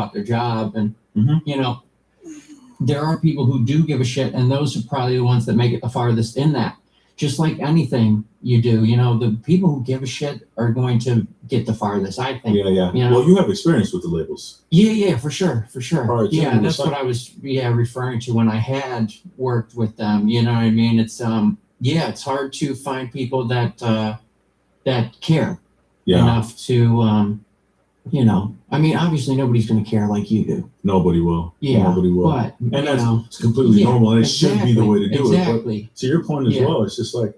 about their job. And, there are people who do give a shit, and those are probably the ones that make it the farthest in that. Just like anything you do, the people who give a shit are going to get the farthest, I think. Yeah. Well, you have experience with the labels. Yeah, for sure. Yeah, that's what I was referring to when I had worked with them. You know what I mean? It's it's hard to find people that care enough to obviously nobody's going to care like you do. Nobody will. Yeah, nobody will. But and that's completely normal, and it should be the way to do it. But to your point as well, it's just like,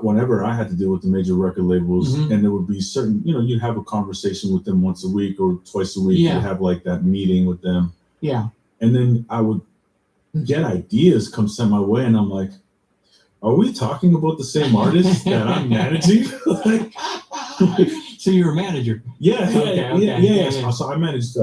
whenever I had to deal with the major record labels, and there would be certain, you'd have a conversation with them once a week or twice a week. You'd have like that meeting with them. Yeah. And then I would get ideas come sent my way, and I'm like, are we talking about the same artist that I'm managing? So you're a manager? Yeah. So I managed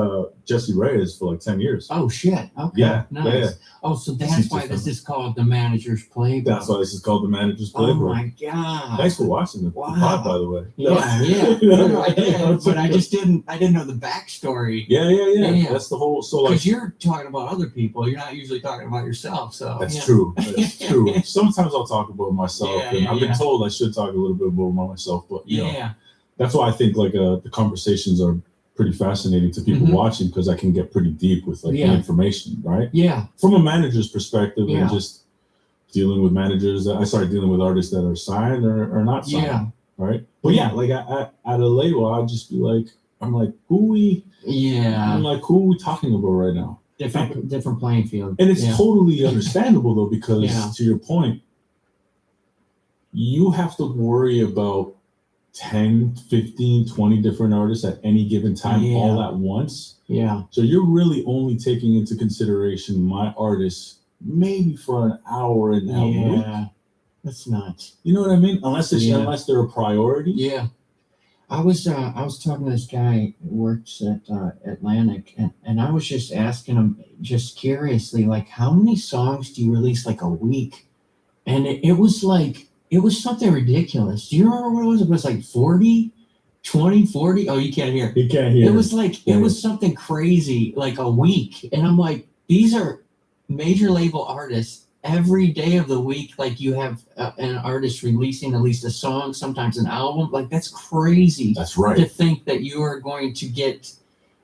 Jesse Reyes for like 10 years. Oh shit! Okay. Yeah. Nice. Yeah. Oh, so that's why this is called the Manager's Playbook. That's why this is called the Manager's Playbook. Oh my god! Thanks for watching the pod, by the way. Yeah. No, I did, but I didn't know the backstory. Yeah. That's the whole. So like, because you're talking about other people, you're not usually talking about yourself. So that's true. That's true. Sometimes I'll talk about myself, and I've been told I should talk a little bit about myself, but you know, that's why I think like the conversations are pretty fascinating to people watching, because I can get pretty deep with like the information, right? Yeah. From a manager's perspective, and just dealing with managers, I started dealing with artists that are signed or not signed. Yeah. Right. But like at a label, I'd just be like, I'm like, who are we talking about right now? Different playing field. And it's totally understandable though, because to your point, you have to worry about 10, 15, 20 different artists at any given time all at once. Yeah. So you're really only taking into consideration my artists maybe for an hour in that week. Yeah. That's nuts. You know what I mean? Unless they're a priority. Yeah. I was talking to this guy who works at Atlantic, and I was just asking him, just curiously, like, how many songs do you release like a week? And it was something ridiculous. Do you remember what it was? It was like 40, 20, 40. Oh, you can't hear. You can't hear. It was like, it was something crazy, like a week. And I'm like, these are major label artists. Every day of the week, like you have an artist releasing at least a song, sometimes an album. Like that's crazy. That's right. To think that you are going to get,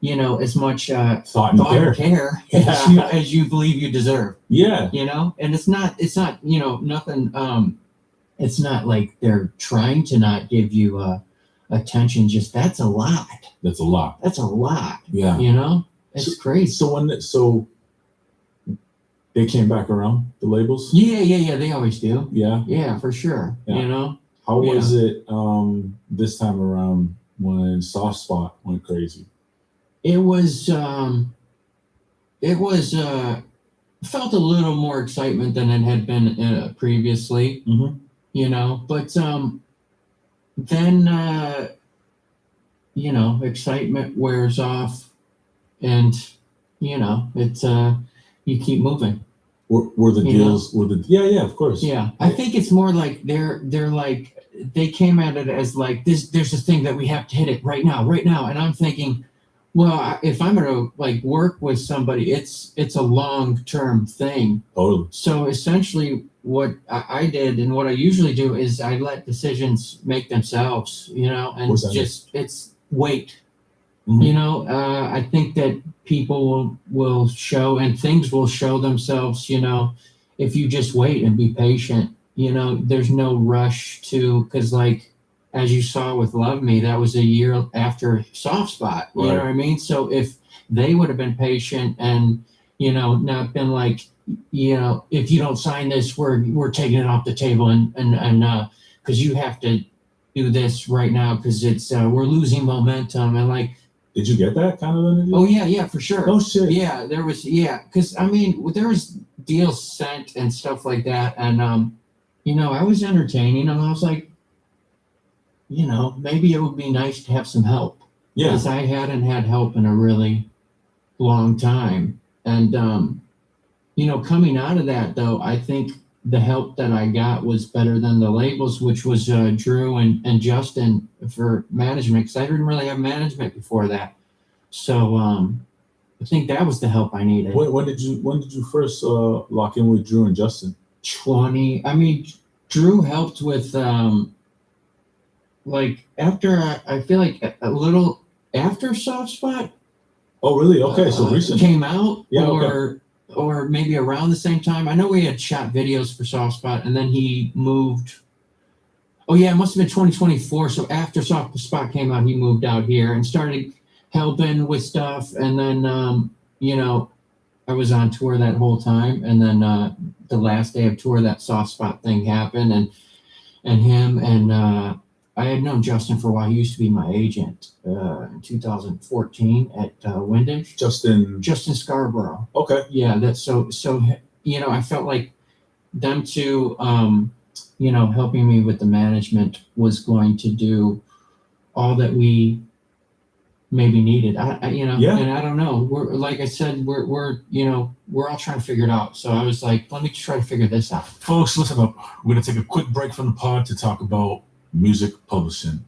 as much thought and care as you believe you deserve. Yeah. And it's not, nothing. It's not like they're trying to not give you attention. Just that's a lot. That's a lot. Yeah. It's crazy. So they came back around, the labels? Yeah. They always do. Yeah, for sure. Yeah. How was it this time around when Soft Spot went crazy? It was felt a little more excitement than it had been previously. But then excitement wears off, and it's you keep moving. Were the deals? Of course. Yeah, I think it's more like they're like they came at it as like this. There's a thing that we have to hit it right now, and I'm thinking, well, if I'm gonna like work with somebody, it's a long-term thing. Totally. So essentially, what I did and what I usually do is I let decisions make themselves, and it's wait. I think that people will show, and things will show themselves, if you just wait and be patient. There's no rush to, because like, as you saw with Love Me, that was a year after Soft Spot. You know what I mean? So if they would have been patient and, not been like, if you don't sign this, we're taking it off the table and because you have to do this right now because it's we're losing momentum, and like. Did you get that kind of interview? Oh yeah, for sure. Oh shit. Yeah, there was because I mean there was deals sent and stuff like that, and I was entertaining, and I was like, maybe it would be nice to have some help. Yeah. Because I hadn't had help in a really long time, and coming out of that though, I think the help that I got was better than the labels, which was Drew and Justin for management, because I didn't really have management before that. So I think that was the help I needed. When did you first lock in with Drew and Justin? Drew helped with like after I feel like a little after Soft Spot. Oh, really? Okay, so recent came out, yeah, or maybe around the same time. I know we had shot videos for Soft Spot, and then he moved. Oh yeah, it must have been 2024. So after Soft Spot came out, he moved out here and started helping with stuff. And then I was on tour that whole time, and then the last day of tour, that Soft Spot thing happened, and him and I had known Justin for a while. He used to be my agent in 2014 at Windage. Justin Scarborough. Okay. Yeah, that's so. I felt like them two, helping me with the management was going to do all that we maybe needed. Yeah. And I don't know. We're like I said, we're all trying to figure it out. So I was like, let me try to figure this out. Folks, listen up. We're gonna take a quick break from the pod to talk about music publishing.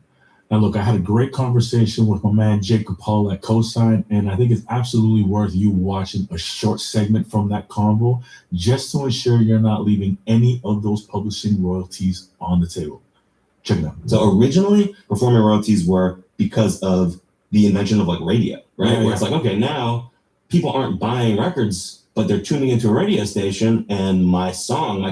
Now, look, I had a great conversation with my man Jacob Paul at Cosign, and I think it's absolutely worth you watching a short segment from that convo just to ensure you're not leaving any of those publishing royalties on the table. Check it out. So originally, performing royalties were because of the invention of like radio, right? Yeah, Where it's like, okay, now people aren't buying records, but they're tuning into a radio station, and my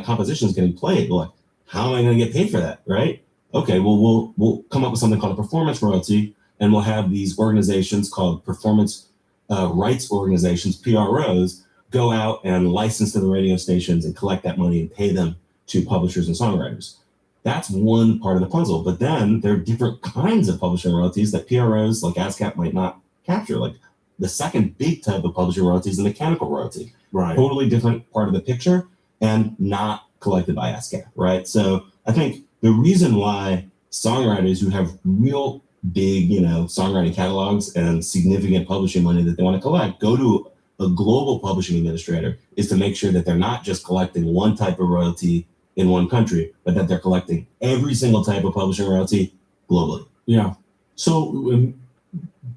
composition is getting played. Like, how am I going to get paid for that, right? Okay, well, we'll come up with something called a performance royalty, and we'll have these organizations called performance rights organizations, PROs, go out and license to the radio stations and collect that money and pay them to publishers and songwriters. That's one part of the puzzle. But then there are different kinds of publishing royalties that PROs like ASCAP might not capture. Like the second big type of publishing royalty is the mechanical royalty. Right. Totally different part of the picture and not collected by ASCAP, right? So I think the reason why songwriters who have real big, songwriting catalogs and significant publishing money that they want to collect go to a global publishing administrator is to make sure that they're not just collecting one type of royalty in one country, but that they're collecting every single type of publishing royalty globally. Yeah. So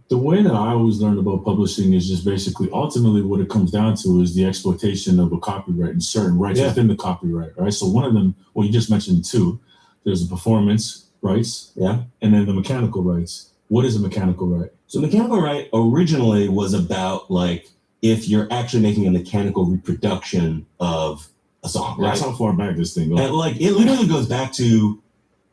the way that I always learned about publishing is just basically ultimately what it comes down to is the exploitation of a copyright and certain rights within the copyright, right? So one of them, well, you just mentioned two. There's the performance rights, and then the mechanical rights. What is a mechanical right? So mechanical right originally was about like if you're actually making a mechanical reproduction of a song, right? That's how far back this thing goes. And like it literally goes back to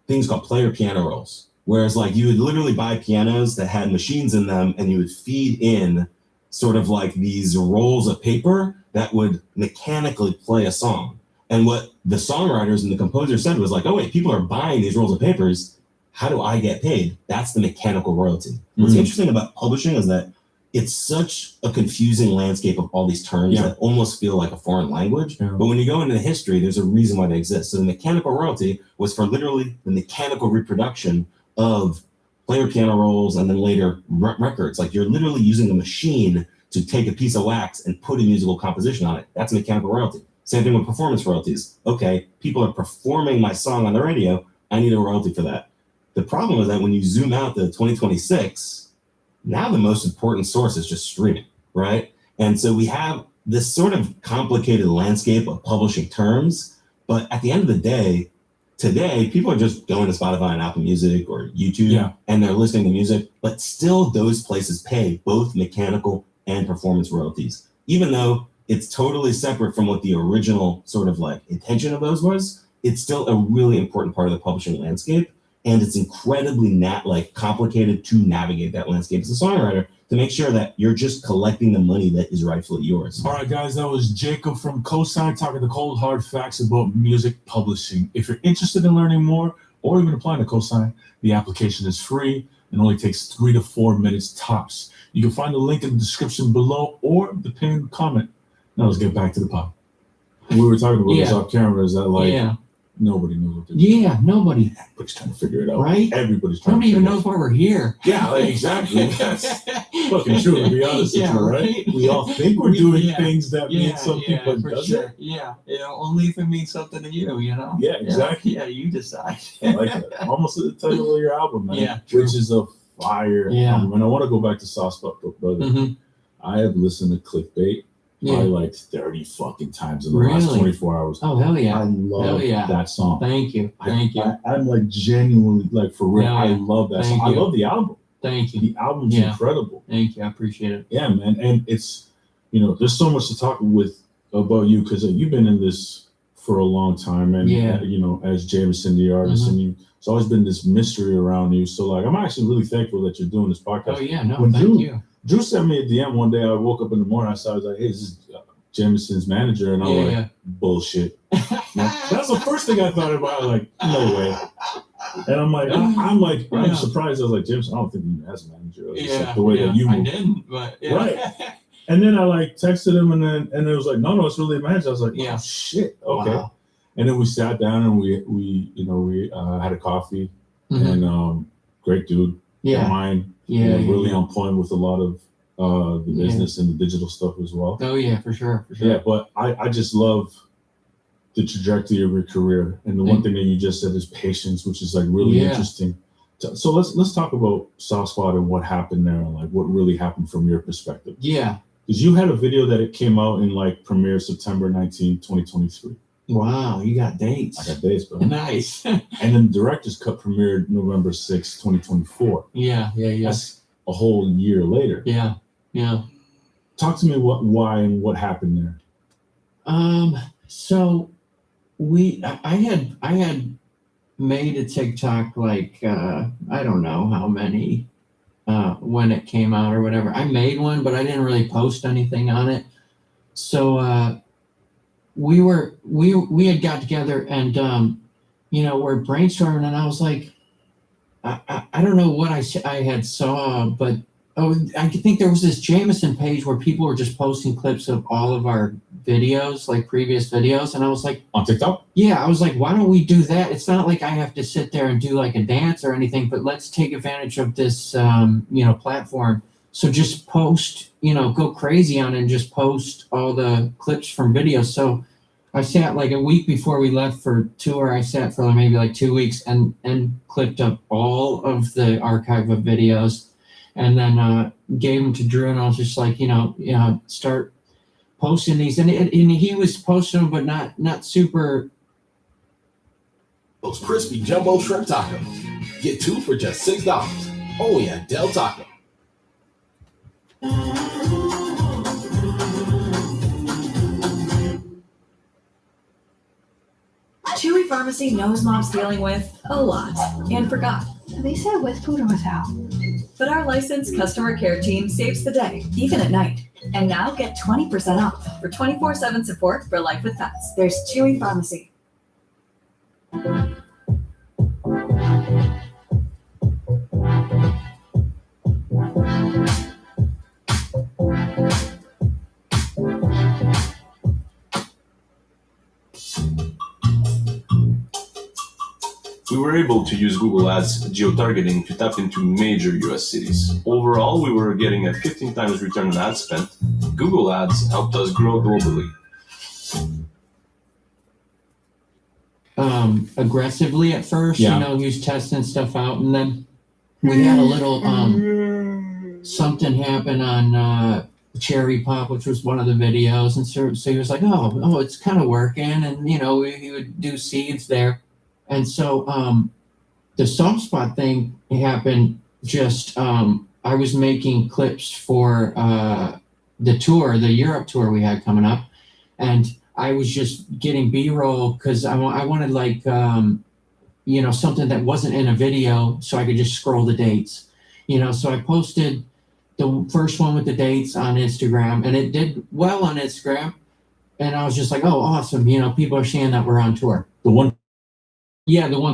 things called player piano rolls, whereas like you would literally buy pianos that had machines in them, and you would feed in sort of like these rolls of paper that would mechanically play a song. And what the songwriters and the composer said was like, oh wait, people are buying these rolls of papers. How do I get paid? That's the mechanical royalty. What's interesting about publishing is that it's such a confusing landscape of all these terms that almost feel like a foreign language. Yeah. But when you go into the history, there's a reason why they exist. So the mechanical royalty was for literally the mechanical reproduction of player piano rolls and then later records. Like you're literally using a machine to take a piece of wax and put a musical composition on it. That's mechanical royalty. Same thing with performance royalties. Okay, people are performing my song on the radio. I need a royalty for that. The problem is that when you zoom out to 2026, now the most important source is just streaming, right? And so we have this sort of complicated landscape of publishing terms. But at the end of the day, today, people are just going to Spotify and Apple Music or YouTube and they're listening to music. But still, those places pay both mechanical and performance royalties, even though it's totally separate from what the original sort of like intention of those was. It's still a really important part of the publishing landscape, and it's incredibly complicated to navigate that landscape as a songwriter to make sure that you're just collecting the money that is rightfully yours. All right, guys, that was Jacob from Cosign talking the cold hard facts about music publishing. If you're interested in learning more or even applying to Cosign, the application is free and only takes 3 to 4 minutes tops. You can find the link in the description below or the pinned comment. Now let's get back to the pod. We were talking about this off camera, is that nobody knows what they're doing. Yeah, nobody. Everybody's trying to figure it out. Right? Everybody's trying Nobody even knows why we're here. Yeah, exactly. That's fucking true, to be honest with you, right? We all think we're doing things that mean something, but doesn't. Sure. Yeah, only if it means something to you, Yeah, exactly. Yeah, you decide. I like that. Almost the title of your album, man. Yeah, true. Which is a fire. Yeah. And I want to go back to Soft Spot, brother. Mm-hmm. I have listened to Clickbait probably like 30 fucking times in the last 24 hours. Oh, hell yeah. I love that song. Thank you. I'm like genuinely, like for real, I love that song. I love the album. Thank you. The album's incredible. Thank you. I appreciate it. Yeah, man. And it's, there's so much to talk about you because you've been in this for a long time. And, as Jameson, the artist, and it's always been this mystery around you. So, like, I'm actually really thankful that you're doing this podcast. Oh, yeah. No, thank you. Drew sent me a DM one day. I woke up in the morning. I was like, hey, this is Jameson's manager. And I was like, bullshit. That's the first thing I thought about. Like, no way. And I'm surprised. I was like, Jameson, I don't think he has a manager. It's like the way that you move. I didn't, but right. And then I texted him and it was like, no, it's really a manager. I was like, oh shit. Okay. Wow. And then we sat down and we had a coffee and great dude. Yeah. Mine. Really on point with a lot of the business and the digital stuff as well. Oh yeah, for sure. Yeah, but I just love the trajectory of your career, and the one thing that you just said is patience, which is like really interesting. So let's talk about Soft Spot and what happened there, and like what really happened from your perspective. Yeah, because you had a video that it came out in like premiere September 19, 2023. Wow, you got dates. I got dates, bro. Nice. And then director's cut premiered November 6, 2024. Yeah. That's a whole year later. Yeah. Talk to me why and what happened there. So I had made a TikTok like I don't know how many when it came out or whatever. I made one, but I didn't really post anything on it. So we had got together and we're brainstorming, and I was like, I don't know what I had saw, but I think there was this Jameson page where people were just posting clips of all of our videos, like previous videos, and I was like, on TikTok? Yeah, I was like, why don't we do that? It's not like I have to sit there and do like a dance or anything, but let's take advantage of this platform. So just post, go crazy on it and just post all the clips from videos. So I sat like a week before we left for tour. I sat for maybe like 2 weeks and clipped up all of the archive of videos, and then gave them to Drew. And I was just like, start posting these. And he was posting them, but not super. Those crispy jumbo shrimp tacos. Get 2 for just $6. Only at Del Taco. Chewy Pharmacy knows mom's dealing with a lot and forgot. They said with food or without. But our licensed customer care team saves the day, even at night. And now get 20% off for 24/7 support for life with pets. There's Chewy Pharmacy. We were able to use Google Ads geotargeting to tap into major US cities. Overall, we were getting a 15 times return on ad spend. Google Ads helped us grow globally. Aggressively at first, he was testing stuff out, and then we had a little something happen on Cherry Pop, which was one of the videos, and so he was like, oh, it's kind of working, and he would do seeds there. And so the Soft Spot thing happened just, I was making clips for the tour, the Europe tour we had coming up. And I was just getting B-roll because I wanted like, something that wasn't in a video so I could just scroll the dates. So I posted the first one with the dates on Instagram, and it did well on Instagram. And I was just like, oh, awesome. People are seeing that we're on tour. The one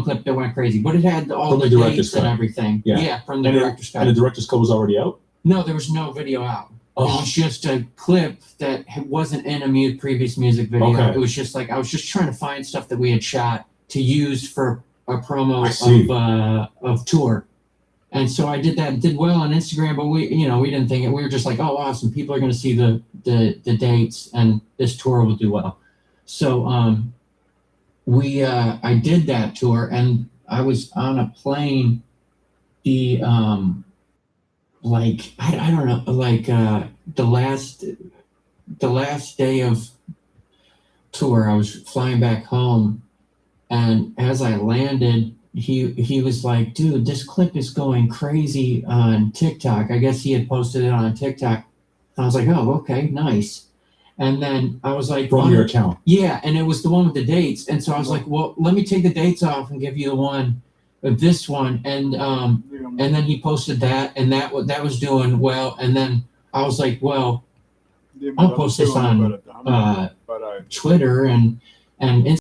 clip that went crazy, but it had all the dates and everything. Yeah, from the director's cut. And the director's cut was already out? No, there was no video out. It was just a clip that wasn't in a previous music video. Okay. It was just like, I was just trying to find stuff that we had shot to use for a promo of tour. And so I did that. It did well on Instagram, but we didn't think it. We were just like, oh, awesome. People are going to see the dates, and this tour will do well. So, I did that tour, and I was on a plane. like I don't know, like the last day of tour, I was flying back home, and as I landed, he was like, "Dude, this clip is going crazy on TikTok." I guess he had posted it on TikTok. I was like, "Oh, okay, nice." And then I was like, From your account. Yeah, and it was the one with the dates. And so I was like, well, let me take the dates off and give you the one, this one. And then he posted that, and that was doing well. And then I was like, well, I'll post this on Twitter and